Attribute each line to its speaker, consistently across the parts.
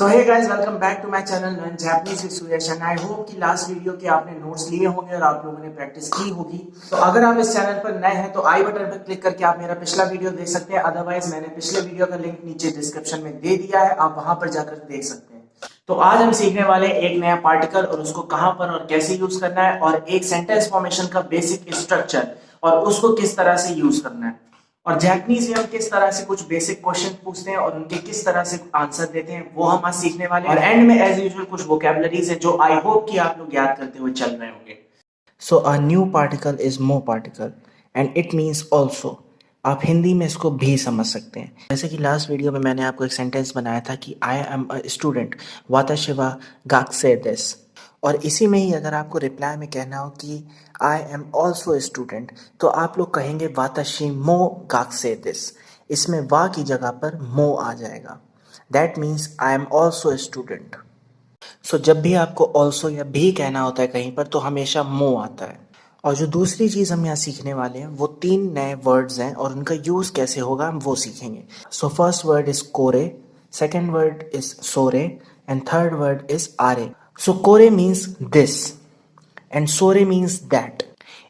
Speaker 1: So hey guys, welcome back to my channel learn Japanese with Suyash and I hope कि last video के आपने notes लिए होंगे और आप लोगों ने प्रैक्टिस की होगी। तो अगर आप इस चैनल पर नए हैं तो आई बटन पर क्लिक करके आप मेरा पिछला वीडियो देख सकते हैं। अदरवाइज मैंने पिछले वीडियो का लिंक नीचे डिस्क्रिप्शन में दे दिया है, आप वहां पर जाकर देख सकते हैं। तो आज हम सीखने वाले हैं एक नया पार्टिकल और उसको कहां पर और कैसे यूज करना है, और एक सेंटेंस फॉर्मेशन का बेसिक स्ट्रक्चर और उसको किस तरह से यूज करना है, और जैपनीज में हम किस तरह से कुछ बेसिक क्वेश्चन पूछते हैं और उनके किस तरह से आंसर देते हैं वो हम आज सीखने वाले हैं। और एंड में एज यूजुअल कुछ वोकैबुलरीज है जो आई होप कि आप लोग याद करते हुए चल रहे होंगे। So a new particle is more particle and it means also. आप हिंदी में इसको भी समझ सकते हैं। जैसे कि लास्ट वीडियो में मैंने आपको एक सेंटेंस बनाया था कि आई एम अ स्टूडेंट वाताशिवा गाक्से दिस, और इसी में ही अगर आपको रिप्लाई में कहना हो कि आई एम ऑल्सो स्टूडेंट तो आप लोग कहेंगे वाताशी मो गाक्से दिस। इसमें वा की जगह पर मो आ जाएगा। That means I am also student. So जब भी आपको ऑल्सो या भी कहना होता है कहीं पर तो हमेशा मो आता है। और जो दूसरी चीज़ हम यहाँ सीखने वाले हैं वो 3 नए वर्ड्स हैं और उनका यूज़ कैसे होगा हम वो सीखेंगे। सो फर्स्ट वर्ड इज कोरे, सेकेंड वर्ड इज सोरे एंड थर्ड वर्ड इज आरे। सो कोरे मीन्स दिस एंड सोरे मीन्स दैट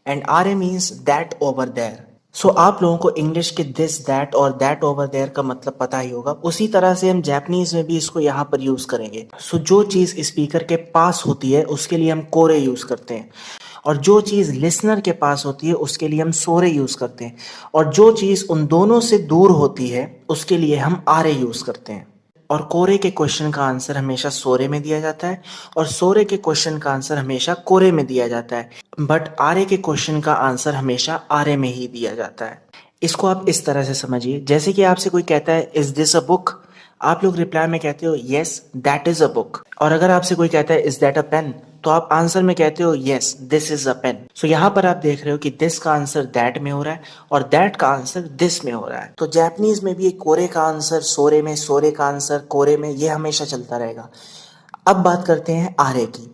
Speaker 1: एंड आरे means that over there. So आप लोगों को इंग्लिश के दिस दैट और दैट ओवर देयर का मतलब पता ही होगा, उसी तरह से हम जापानीज में भी इसको यहाँ पर यूज करेंगे। सो जो चीज़ स्पीकर के पास होती है उसके लिए हम कोरे यूज करते हैं, और जो चीज़ लिसनर के पास होती है उसके लिए हम सोरे यूज करते हैं, और जो चीज़ उन दोनों से दूर होती है उसके लिए हम आरे यूज करते हैं। और कोरे के क्वेश्चन का आंसर हमेशा सोरे में दिया जाता है और सोरे के क्वेश्चन का आंसर हमेशा कोरे में दिया जाता है, बट आरे के क्वेश्चन का आंसर हमेशा आरे में ही दिया जाता है। इसको आप इस तरह से समझिए, जैसे कि आपसे कोई कहता है इज दिस अ बुक, आप लोग रिप्लाई में कहते हो yes that is a book. और अगर आपसे कोई कहता है इज दैट अ पेन तो आप आंसर में कहते हो yes this is a pen. So यहाँ पर आप देख रहे हो कि दिस का आंसर दैट में हो रहा है और दैट का आंसर दिस में हो रहा है। तो जापानीज में भी कोरे का आंसर सोरे में, सोरे का आंसर कोरे में, ये हमेशा चलता रहेगा। अब बात करते हैं आरे की।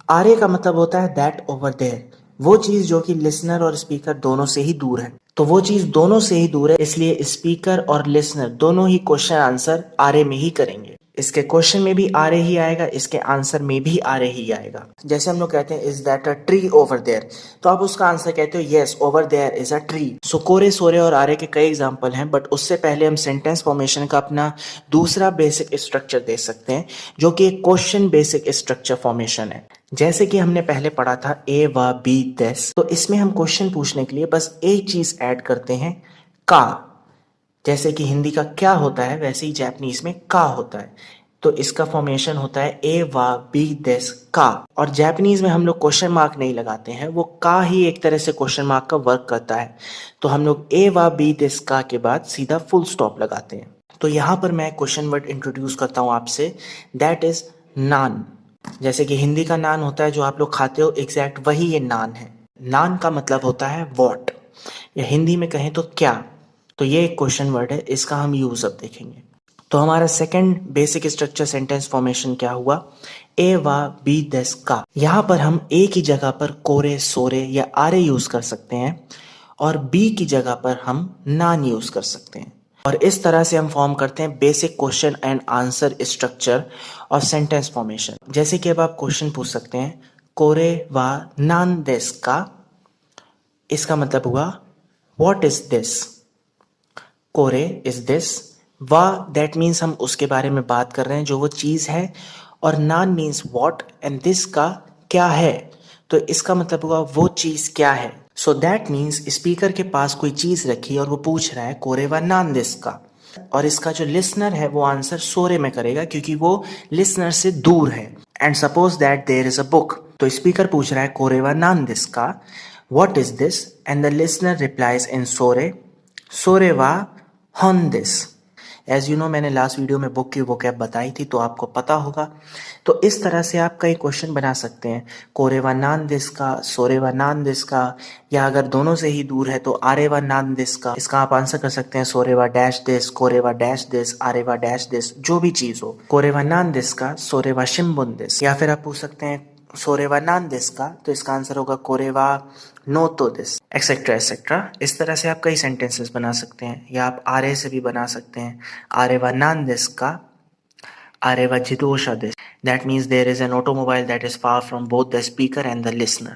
Speaker 1: आरे का मतलब होता है दैट ओवर देयर, वो चीज जो कि लिसनर और स्पीकर दोनों से ही दूर है। तो वो चीज दोनों से ही दूर है, इसलिए स्पीकर और लिसनर दोनों ही क्वेश्चन आंसर आरे में ही करेंगे। इसके क्वेश्चन में भी आरे ही आएगा, इसके आंसर में भी आरे ही आएगा। जैसे हम लोग कहते हैं is that a tree over there, तो आप उसका आंसर कहते हो yes over there is a tree. So कोरे सोरे और आरे के कई एग्जांपल हैं, बट उससे पहले हम सेंटेंस फॉर्मेशन का अपना दूसरा बेसिक स्ट्रक्चर देख सकते हैं जो कि एक क्वेश्चन बेसिक स्ट्रक्चर फॉर्मेशन है। जैसे कि हमने पहले पढ़ा था ए व बी दिस, तो इसमें हम क्वेश्चन पूछने के लिए बस एक चीज ऐड करते हैं का। जैसे कि हिंदी का क्या होता है वैसे ही जापानीज में का होता है, तो इसका फॉर्मेशन होता है ए वा बी दिस का। और जापानीज में हम लोग क्वेश्चन मार्क नहीं लगाते हैं, वो का ही एक तरह से क्वेश्चन मार्क का वर्क करता है। तो हम लोग ए वा बी दिस का के बाद सीधा फुल स्टॉप लगाते हैं। तो यहाँ पर मैं क्वेश्चन वर्ड इंट्रोड्यूस करता हूँ आपसे, दैट इज नान। जैसे कि हिंदी का नान होता है जो आप लोग खाते हो, एग्जैक्ट वही ये नान है। नान का मतलब होता है वॉट, या हिंदी में कहें तो क्या। तो ये एक क्वेश्चन वर्ड है, इसका हम यूज अब देखेंगे। तो हमारा second basic structure sentence formation क्या हुआ, ए वा बी दिस का। यहाँ पर हम ए की जगह पर कोरे सोरे या आरे यूज कर सकते हैं और बी की जगह पर हम नान यूज कर सकते हैं, और इस तरह से हम फॉर्म करते हैं basic question and answer structure of sentence formation. जैसे कि अब आप क्वेश्चन पूछ सकते हैं कोरे वा नान दिस का, इसका मतलब हुआ व्हाट इज दिस। कोरे इज दिस, वा दैट मीन्स हम उसके बारे में बात कर रहे हैं जो वो चीज है, और नान मीन्स व्हाट एंड दिस का क्या है, तो इसका मतलब हुआ वो चीज क्या है। सो दैट मीन्स स्पीकर के पास कोई चीज रखी और वो पूछ रहा है कोरे वा नान दिस का, और इसका जो लिसनर है वो आंसर सोरे में करेगा क्योंकि वो लिसनर से दूर है। And suppose that there is a book, तो स्पीकर पूछ रहा है कोरे वा नान दिस का, what is this, and the listener replies in सोरे, सोरे वा हॉन दिस। एज यू नो मैंने लास्ट वीडियो में बुक की वोकैब बताई थी तो आपको पता होगा। तो इस तरह से आप कई क्वेश्चन बना सकते हैं, कोरे व नान दिस का, सोरे व नान दिस का, या अगर दोनों से ही दूर है तो आरे व नान दिस का। इसका आप आंसर कर सकते हैं सोरे व डैश दिस, कोरे व डैश दिस, आरे व डैश दिस, जो भी चीज हो। कोरे व नान दिस का, सोरे व शिम्बुन दिस। या फिर आप पूछ सकते हैं सोरे व नान दिस का, तो इसका आंसर होगा कोरे व नो तो दिस, एक्सेट्रा एक्सेट्रा। इस तरह से आप कई सेंटेंसेस बना सकते हैं, या आप आरे से भी बना सकते हैं, आरे व नान दिस का, Are vajidosha this. That means there is an automobile that is far from both the speaker and the listener.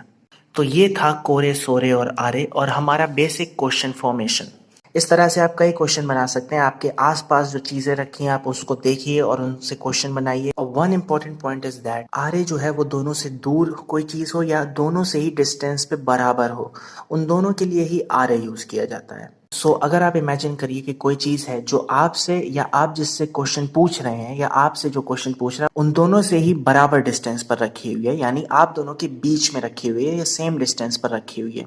Speaker 1: तो ये था कोरे सोरे और आरे और हमारा बेसिक क्वेश्चन फॉर्मेशन। इस तरह से आप कई क्वेश्चन बना सकते हैं। आपके आसपास जो चीजें रखी हैं आप उसको देखिए और उनसे क्वेश्चन बनाइए। और one important point is that आरे जो है वो दोनों से दूर कोई चीज हो या दोनों से ही डिस्टेंस पे बराबर हो, उन दोनों के लिए ही आरे यूज किया जाता है। सो अगर आप इमेजिन करिए कि कोई चीज है जो आपसे या आप जिससे क्वेश्चन पूछ रहे हैं या आपसे जो क्वेश्चन पूछ रहा है उन दोनों से ही बराबर डिस्टेंस पर रखी हुई है, यानी आप दोनों के बीच में रखी हुई है या सेम डिस्टेंस पर रखी हुई है,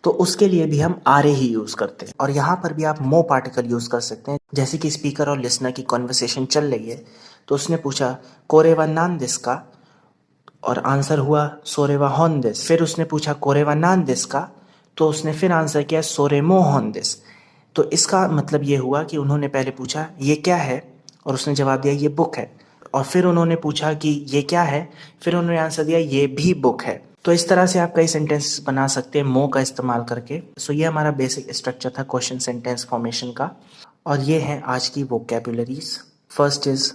Speaker 1: तो उसके लिए भी हम आरे ही यूज करते हैं। और यहाँ पर भी आप मो पार्टिकल यूज कर सकते हैं। जैसे कि स्पीकर और लिसनर की कॉन्वर्सेशन चल रही है तो उसने पूछा कोरेवा नान दिस का, और आंसर हुआ सोरेवा होन दिस। फिर उसने पूछा कोरेवा नान दिस का, तो उसने फिर आंसर किया सोरेमो होन दिस। तो इसका मतलब ये हुआ कि उन्होंने पहले पूछा ये क्या है और उसने जवाब दिया ये बुक है, और फिर उन्होंने पूछा कि ये क्या है, फिर उन्होंने आंसर दिया ये भी बुक है। तो इस तरह से आप कई सेंटेंस बना सकते हैं मो का इस्तेमाल करके। सो ये हमारा बेसिक स्ट्रक्चर था क्वेश्चन सेंटेंस फॉर्मेशन का, और ये है आज की vocabularies. First is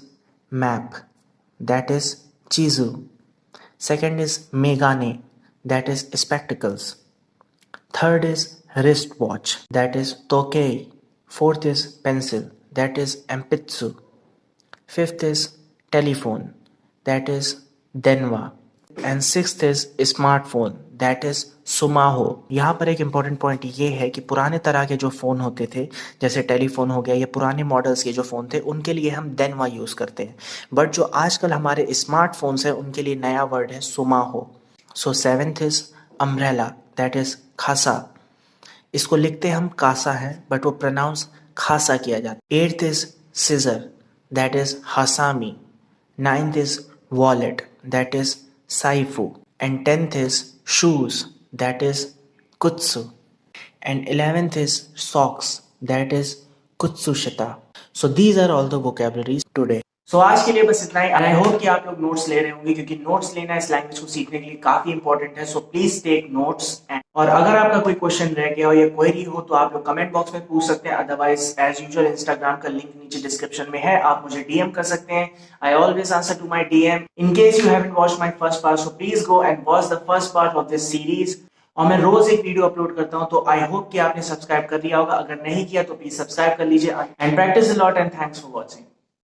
Speaker 1: map, that is चीजू। सेकेंड इज मेगाने, that is spectacles. Third is wristwatch, that is tokei. Fourth is pencil, that is empitsu. Fifth is telephone, that is denwa. And sixth is smartphone, that is sumaho. यहाँ पर एक important point ये है कि पुराने तरह के जो फ़ोन होते थे जैसे टेलीफोन हो गया या पुराने मॉडल्स के जो फ़ोन थे उनके लिए हम देनवा यूज़ करते हैं, बट जो आजकल हमारे स्मार्टफोन्स हैं उनके लिए नया वर्ड है सुमाहो। So seventh is umbrella, that is खासा। इसको लिखते हम कासा है बट वो प्रोनाउंस खासा किया जाता है। Eighth is scissor, that is हसामी। Ninth is wallet, that is साइफू। And tenth is shoes, that is कुत्सु। And 11th is socks, that is kutsushita. So these are all the vocabularies today. So आज के लिए बस इतना ही। आई hope कि आप लोग नोट्स ले रहे होंगे क्योंकि नोट्स लेना इस लैंग्वेज को सीखने के लिए काफी इंपॉर्टेंट है। So please take notes. और अगर आपका कोई क्वेश्चन रह गया हो या क्वेरी हो तो आप लोग कमेंट बॉक्स में पूछ सकते हैं, अदरवाइज एज यूजुअल इंस्टाग्राम का लिंक नीचे डिस्क्रिप्शन में है, आप मुझे डीएम कर सकते हैं। I always answer to my DM. In case you haven't watched my first part so please go and watch the first part of this series. और मैं रोज एक वीडियो अपलोड करता हूं, तो आई होप कि आपने सब्सक्राइब कर लिया होगा। अगर नहीं किया तो प्लीज सब्सक्राइब कर लीजिए। And practice a lot and thanks for watching.